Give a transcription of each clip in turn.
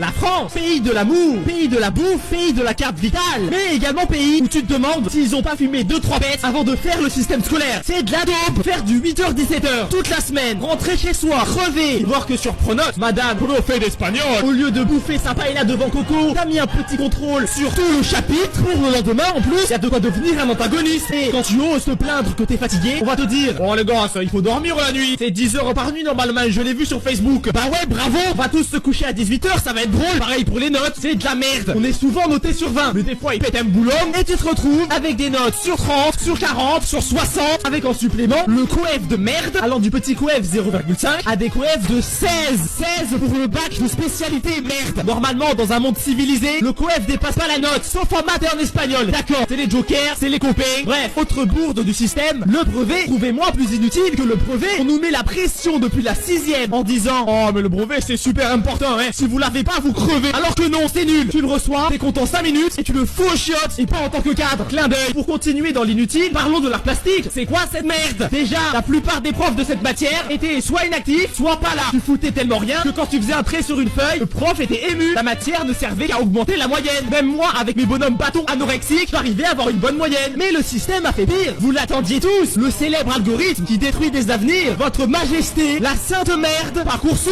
La France, pays de l'amour, pays de la bouffe, pays de la carte vitale, mais également pays où tu te demandes s'ils ont pas fumé 2-3 bêtes avant de faire le système scolaire. C'est de la dope. Faire du 8h-17h toute la semaine, rentrer chez soi, crever, voir que sur Pronote, madame, profe d'espagnol, au lieu de bouffer sa paella devant Coco, t'as mis un petit contrôle sur tout le chapitre. Pour le lendemain, en plus, y a de quoi devenir un antagoniste. Et quand tu oses te plaindre que t'es fatigué, on va te dire, bon les gars, il faut dormir la nuit. C'est 10 heures par nuit normalement, je l'ai vu sur Facebook. Bah ouais, bravo, on va tous se coucher à 18h, ça va être drôle. Pareil pour les notes, c'est de la merde. On est souvent noté sur 20, mais des fois ils pètent un boulot et tu te retrouves avec des notes sur 30, sur 40, sur 60, avec en supplément le coef de merde, allant du petit coef 0,5 à des coefs de 16 pour le bac de spécialité merde. Normalement, dans un monde civilisé, le coef dépasse pas la note, sauf en maths et en espagnol. D'accord, c'est les jokers, c'est les copés. Bref, autre bourde du système, le brevet, trouvez-moi plus inutile que le brevet. On nous met la pression depuis la 6ème en disant, oh mais le brevet c'est super important, hein. Si vous l'avez pas, vous crevez. Alors que non, c'est nul. Tu le reçois, t'es content 5 minutes et tu le fous aux chiottes, et pas en tant que cadre. Clin d'œil. Pour continuer dans l'inutile, parlons de l'art plastique. C'est quoi cette merde? Déjà, la plupart des profs de cette matière étaient soit inactifs, soit pas là. Tu foutais tellement rien que quand tu faisais un trait sur une feuille, le prof était ému. La matière ne servait qu'à augmenter la moyenne. Même moi, avec mes bonhommes bâtons anorexiques, j'arrivais à avoir une bonne moyenne. Mais le système a fait pire. Vous l'attendiez tous. Le célèbre algorithme qui détruit des avenirs. Votre majesté, la sainte merde. Parcoursup.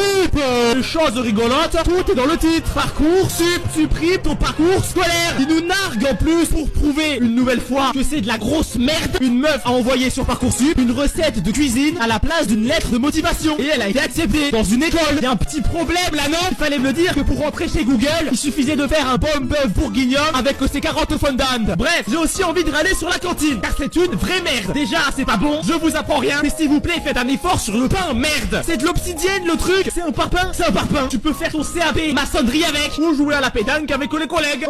Chose rigolote, tout est dans le titre. Parcoursup supprime ton parcours scolaire. Qui nous nargue en plus pour prouver une nouvelle fois que c'est de la grosse merde. Une meuf a envoyé sur Parcoursup une recette de cuisine à la place d'une lettre de motivation. Et elle a été acceptée dans une école. Il y a un petit problème là, non? Il fallait me dire que pour rentrer chez Google, il suffisait de faire un bon bœuf bourguignon avec ses carottes fondantes. Bref, j'ai aussi envie de râler sur la cantine, car c'est une vraie merde. Déjà, c'est pas bon, je vous apprends rien, mais s'il vous plaît, faites un effort sur le pain, merde. C'est de l'obsidienne le truc. C'est un parpaing. C'est un parpaing. Tu peux faire ton CAP maçonnerie avec, ou jouer à la pétanque avec les collègues.